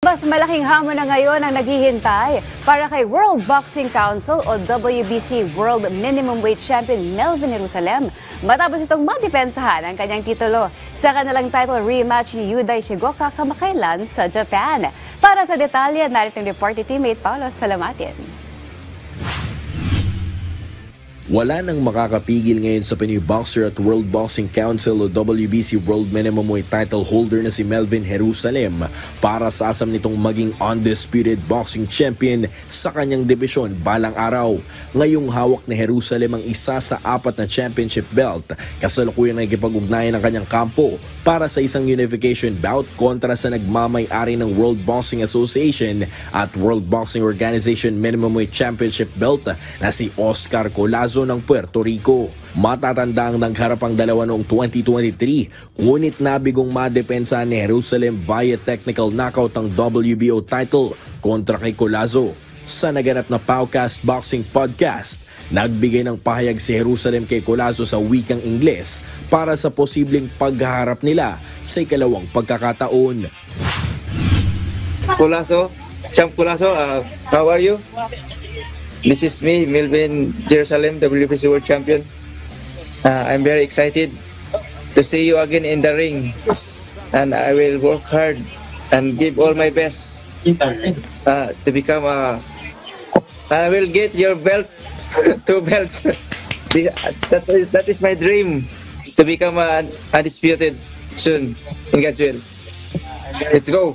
Mas malaking hamon na ngayon ang naghihintay para kay World Boxing Council o WBC World Minimum Weight Champion Melvin Jerusalem matapos itong madepensahan ang kanyang titulo sa kanilang title rematch ni Yuday Shigoka kamakailan sa Japan. Para sa detalye, narito ang report ni teammate Paulo Salamatin. Wala nang makakapigil ngayon sa Pinoy boxer at World Boxing Council o WBC World Minimum Weight title holder na si Melvin Jerusalem para sa asam nitong maging undisputed boxing champion sa kanyang dibisyon balang araw. Ngayong hawak ni Jerusalem ang isa sa 4 na championship belt, kasalukuyang nakikipag-ugnayan ng kanyang kampo para sa isang unification bout kontra sa nagmamay-ari ng World Boxing Association at World Boxing Organization Minimum Weight Championship belt na si Oscar Collazo ng Puerto Rico. Matatanda ang nagharap ang dalawa noong 2023, ngunit nabigong madepensa ni Jerusalem via technical knockout ang WBO title kontra kay Collazo. Sa naganap na Powcast Boxing Podcast, nagbigay ng pahayag si Jerusalem kay Collazo sa wikang Ingles para sa posibleng paghaharap nila sa ikalawang pagkakataon. Collazo, Champ Collazo, how are you? This is me, Melvin Jerusalem, WBC World Champion. I'm very excited to see you again in the ring, and I will work hard and give all my best to become a. I will get your belt, 2 belts. That is my dream, to become undisputed soon in God's will. Let's go.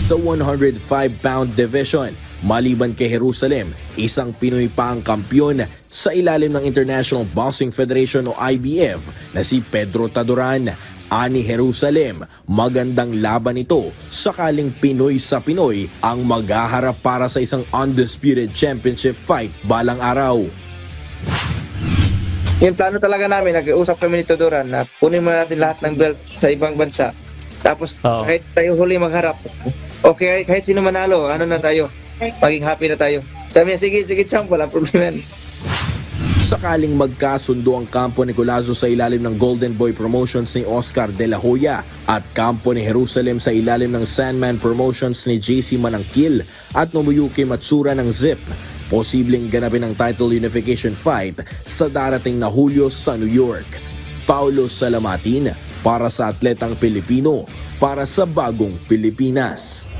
Sa 105-pound division, maliban kay Jerusalem, isang Pinoy pa ang kampyon sa ilalim ng International Boxing Federation o IBF na si Pedro Taduran. Ani Jerusalem, magandang laban ito sakaling Pinoy sa Pinoy ang maghaharap para sa isang undisputed championship fight balang araw. Yung plano talaga namin, nag-uusap kami ni Taduran na kunin muna natin lahat ng belt sa ibang bansa. Tapos kahit tayo huli magharap, okay, kahit sino manalo, ano na tayo, maging happy na tayo. Sabi niya, sige champ, walang problema. Sakaling magkasundo ang kampo ni Collazo sa ilalim ng Golden Boy Promotions ni Oscar De La Hoya at kampo ni Jerusalem sa ilalim ng Sandman Promotions ni JC Manangkil at Nobuyuki Matsura ng ZIP, posibleng ganapin ang title unification fight sa darating na Hulyo sa New York. Paulo Salamatin para sa Atletang Pilipino, para sa Bagong Pilipinas.